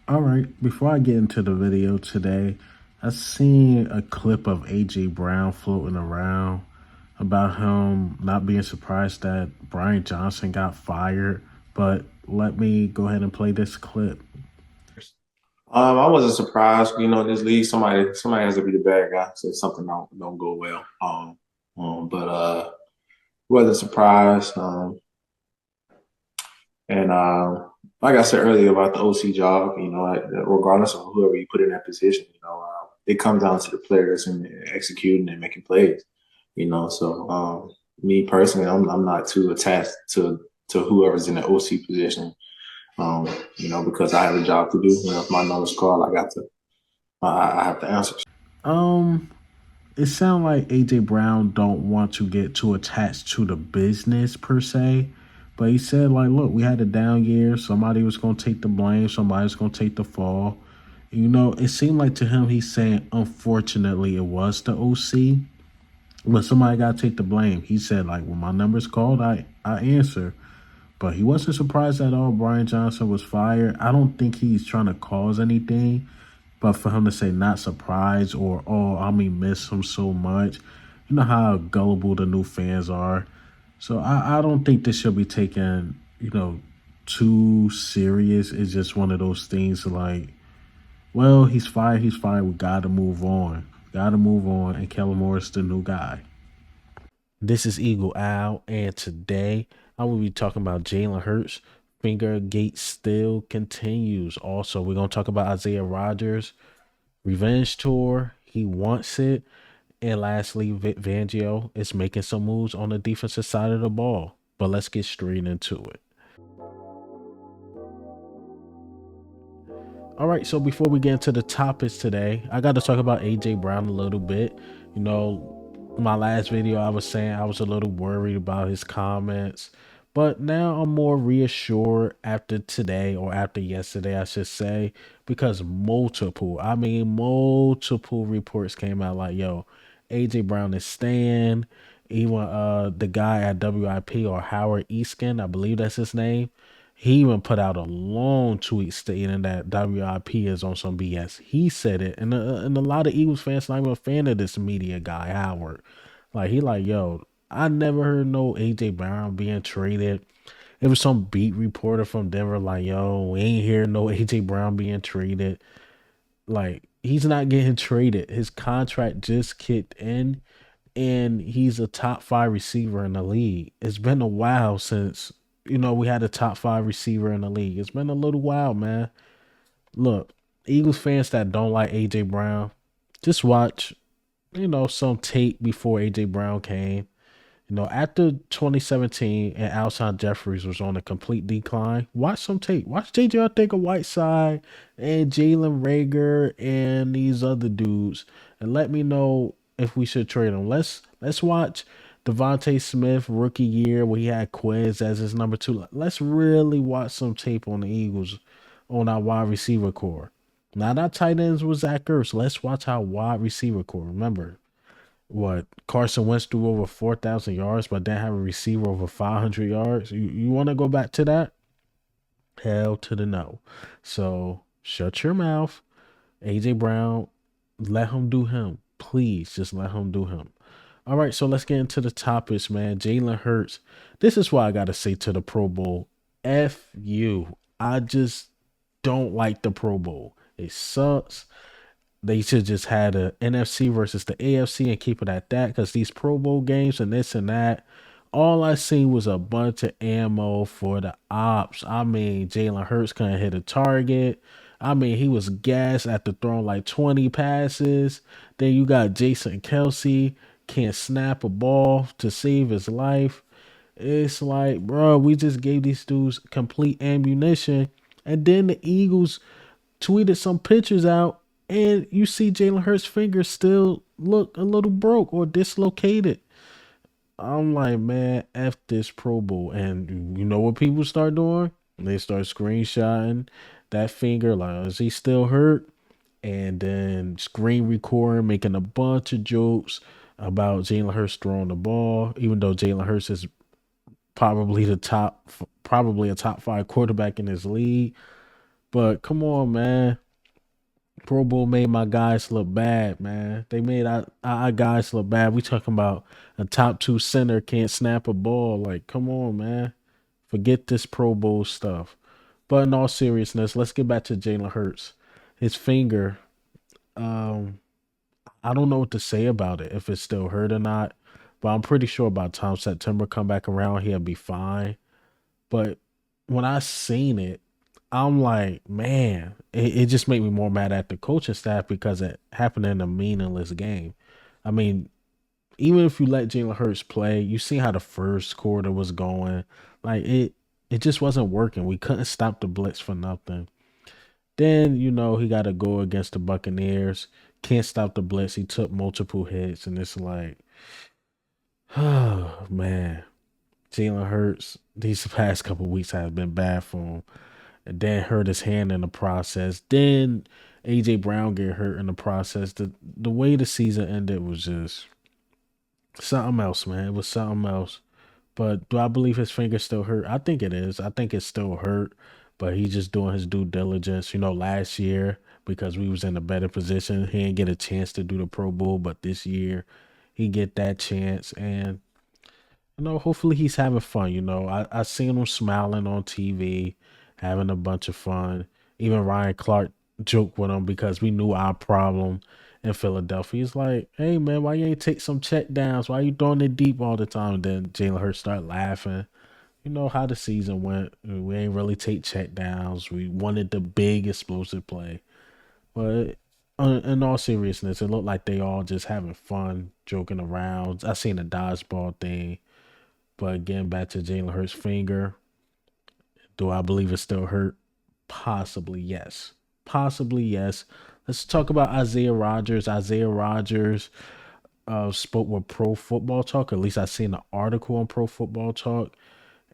All right, before I get into the video today, I seen a clip of AJ Brown floating around about him not being surprised that Brian Johnson got fired. But let me go ahead and play this clip. I wasn't surprised. In this league, somebody has to be the bad guy, so something don't go well. But wasn't surprised. And Like I said earlier about the OC job, regardless of whoever you put in that position, it comes down to the players and executing and making plays. Me personally, I'm not too attached to whoever's in the OC position. Because I have a job to do. If my number's called, I have to answer. Um, it sounds like AJ Brown don't want to get too attached to the business per se, but he said like, look, we had a down year. Somebody was gonna take the blame. Somebody's gonna take the fall. It seemed like to him he's saying, unfortunately, it was the OC, but somebody got to take the blame. He said, like, when my number's called, I answer. But he wasn't surprised at all Brian Johnson was fired. I don't think he's trying to cause anything, but for him to say not surprised or, oh, I mean, miss him so much, you know how gullible the new fans are. So I don't think this should be taken, too serious. It's just one of those things like, well, he's fired. He's fired. We got to move on. Got to move on. And Kellen Moore's the new guy. This is Eagle Owl, and today I will be talking about Jalen Hurts. Fingergate still continues. Also, we're gonna talk about Isaiah Rodgers revenge tour. He wants it, and lastly, Vic Fangio is making some moves on the defensive side of the ball. But let's get straight into it. All right, so before we get into the topics today, I got to talk about AJ Brown a little bit. You know, my last video, I was saying I was a little worried about his comments, but now I'm more reassured after today or after yesterday, I should say, because multiple reports came out like, yo, AJ Brown is staying. Even the guy at WIP or Howard Easkin, I believe that's his name, he even put out a long tweet stating that WIP is on some BS. He said it, and a lot of Eagles fans not even a fan of this media guy Howard. Like he like, yo, I never heard no AJ Brown being traded. It was some beat reporter from Denver like, yo, we ain't hear no AJ Brown being traded. Like he's not getting traded. His contract just kicked in, and he's a top five receiver in the league. It's been a while since we had a top five receiver in the league. It's been a little while, man. Look, Eagles fans that don't like AJ Brown, just watch some tape before AJ Brown came. After 2017 and Alshon Jeffries was on a complete decline, watch some tape. Watch JJ Whiteside and Jalen Rager and these other dudes, and let me know if we should trade them. Let's watch Devontae Smith rookie year where he had Quiz as his number two. Let's really watch some tape on the Eagles on our wide receiver core. Now that tight ends was Zach Ertz. Let's watch how wide receiver core. Remember, what Carson Wentz threw over 4,000 yards, but then have a receiver over 500 yards. You want to go back to that? Hell to the no. So shut your mouth, AJ Brown. Let him do him, please. Just let him do him. All right, so let's get into the topics, man. Jalen Hurts. This is why I gotta say to the Pro Bowl, F you. I just don't like the Pro Bowl. It sucks. They should just had a NFC versus the AFC and keep it at that, because these Pro Bowl games and this and that, all I seen was a bunch of ammo for the ops. I mean, Jalen Hurts couldn't hit a target. I mean, he was gassed after throwing like 20 passes. Then you got Jason Kelsey can't snap a ball to save his life. It's like, bro, we just gave these dudes complete ammunition. And then the Eagles tweeted some pictures out, and you see Jalen Hurts' fingers still look a little broke or dislocated. I'm like, man, F this Pro Bowl. And you know what people start doing? They start screenshotting that finger, like, is he still hurt? And then screen recording, making a bunch of jokes about Jalen Hurts throwing the ball, even though Jalen Hurts is probably a top five quarterback in his league. But come on, man. Pro Bowl made my guys look bad, man. They made our guys look bad. We talking about a top two center can't snap a ball. Like, come on, man. Forget this Pro Bowl stuff. But in all seriousness, let's get back to Jalen Hurts. His finger, um, I don't know what to say about it, if it's still hurt or not. But I'm pretty sure by the time September come back around, he'll be fine. But when I seen it, I'm like, man, it just made me more mad at the coaching staff because it happened in a meaningless game. I mean, even if you let Jalen Hurts play, you see how the first quarter was going. Like it just wasn't working. We couldn't stop the blitz for nothing. Then, he got to go against the Buccaneers. Can't stop the blitz. He took multiple hits, and it's like, oh man, Jalen Hurts. These past couple weeks have been bad for him. And then hurt his hand in the process. Then AJ Brown get hurt in the process. The way the season ended was just something else, man. It was something else. But do I believe his finger still hurt? I think it is. I think it's still hurt, but he's just doing his due diligence. Last year because we was in a better position, he didn't get a chance to do the Pro Bowl, but this year he get that chance, and hopefully he's having fun. I seen him smiling on TV, having a bunch of fun. Even Ryan Clark joked with him because we knew our problem in Philadelphia. He's like, hey man, why you ain't take some check downs? Why you throwing it deep all the time? And then Jalen Hurts start laughing. You know how the season went. We ain't really take check downs. We wanted the big explosive play. But in all seriousness, it looked like they all just having fun, joking around. I seen a dodgeball thing. But getting back to Jalen Hurts' finger, do I believe it's still hurt? Possibly yes. Possibly yes. Let's talk about Isaiah Rodgers. Isaiah Rodgers spoke with Pro Football Talk. At least I seen an article on Pro Football Talk,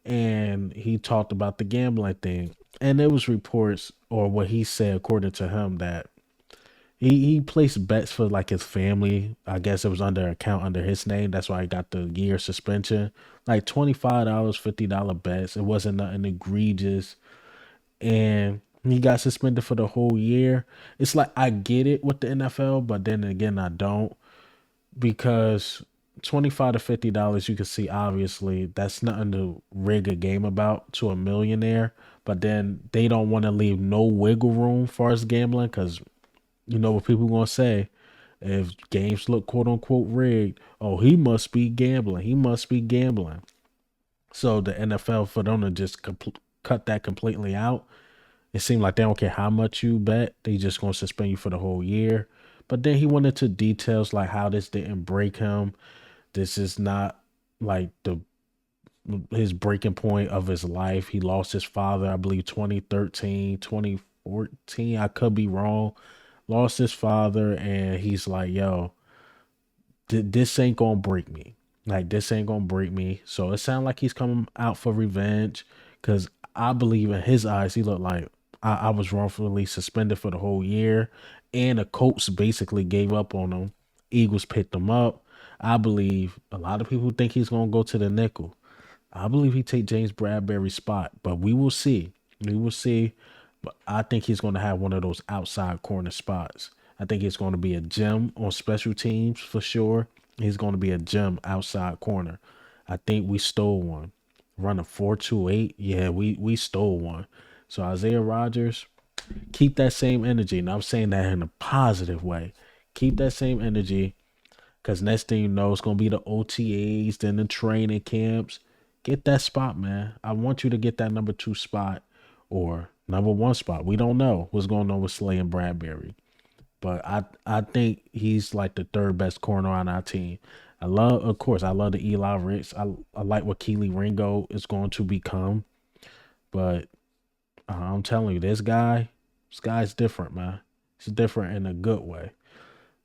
and he talked about the gambling thing. And there was reports, or what he said, according to him, that he placed bets for like his family. I guess it was under account under his name. That's why he got the year suspension. Like $25, $50 bets. It wasn't nothing egregious. And he got suspended for the whole year. It's like I get it with the NFL, but then again I don't, because 25 to $50, you can see obviously that's nothing to rig a game about to a millionaire. But then they don't want to leave no wiggle room for us gambling, because you know what people gonna say. If games look quote unquote rigged, oh, he must be gambling. He must be gambling. So the NFL, for them to just cut that completely out, it seemed like they don't care how much you bet. They just gonna suspend you for the whole year. But then he went into details like how this didn't break him. This is not like the his breaking point of his life. He lost his father, I believe 2013, 2014. I could be wrong. Lost his father, and he's like, yo, this ain't gonna break me. Like, this ain't gonna break me. So it sounds like he's coming out for revenge, because I believe in his eyes, he looked like I was wrongfully suspended for the whole year. And the Colts basically gave up on him. Eagles picked him up. I believe a lot of people think he's gonna go to the nickel. I believe he take James Bradbury's spot, but we will see. We will see. But I think he's going to have one of those outside corner spots. I think he's going to be a gem on special teams for sure. He's going to be a gem outside corner. I think we stole one. Running 4.28. Yeah, we stole one. So Isaiah Rodgers, keep that same energy. And I'm saying that in a positive way. Keep that same energy. Because next thing you know, it's going to be the OTAs, then the training camps. Get that spot, man. I want you to get that number two spot or number one spot. We don't know what's going on with Slay and Bradbury. But I think he's like the third best corner on our team. Of course, I love the Eli Ricks. I like what Keely Ringo is going to become. But I'm telling you, this guy's different, man. He's different in a good way.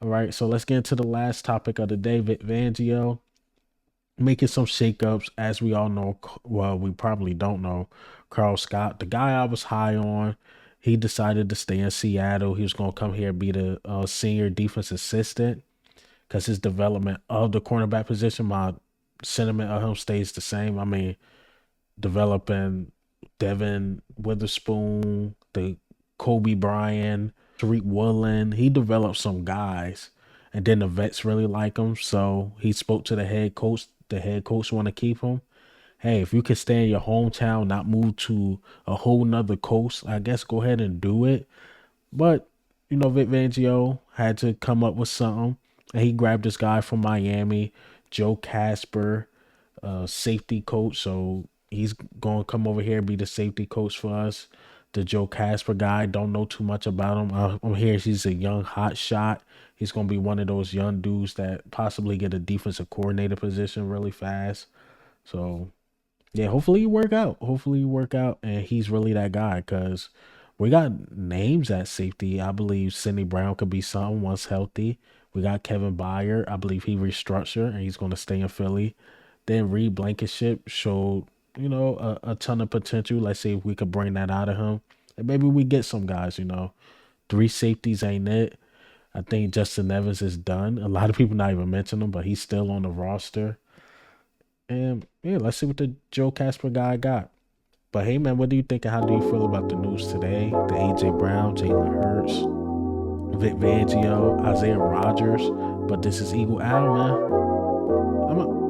All right, so let's get into the last topic of the day. Vic Fangio making some shakeups, as we all know. Well, we probably don't know. Carl Scott, the guy I was high on, he decided to stay in Seattle. He was going to come here and be the senior defense assistant, because his development of the cornerback position, my sentiment of him stays the same. I mean, developing Devin Witherspoon, the Kobe Bryant, Tariq Woolen. He developed some guys, and then the vets really like him. So he spoke to the head coach. The head coach want to keep him. Hey, if you can stay in your hometown, not move to a whole nother coast, I guess go ahead and do it. But Vic Fangio had to come up with something, and he grabbed this guy from Miami, Joe Casper, safety coach. So he's going to come over here and be the safety coach for us. The Joe Casper guy, don't know too much about him. I'm here. He's a young hot shot. He's going to be one of those young dudes that possibly get a defensive coordinator position really fast. So yeah, hopefully you work out. Hopefully you work out, and he's really that guy because we got names at safety. I believe Sidney Brown could be something once healthy. We got Kevin Byard. I believe he restructured and he's going to stay in Philly. Then Reed Blankenship showed, a ton of potential. Let's see if we could bring that out of him. And maybe we get some guys. Three safeties ain't it. I think Justin Evans is done. A lot of people not even mention him, but he's still on the roster. And yeah, let's see what the Joe Casper guy got. But hey, man, what do you think and how do you feel about the news today? The AJ Brown, Jalen Hurts, Vic Fangio, Isaiah Rodgers. But this is Eagle Al, man. I'm a,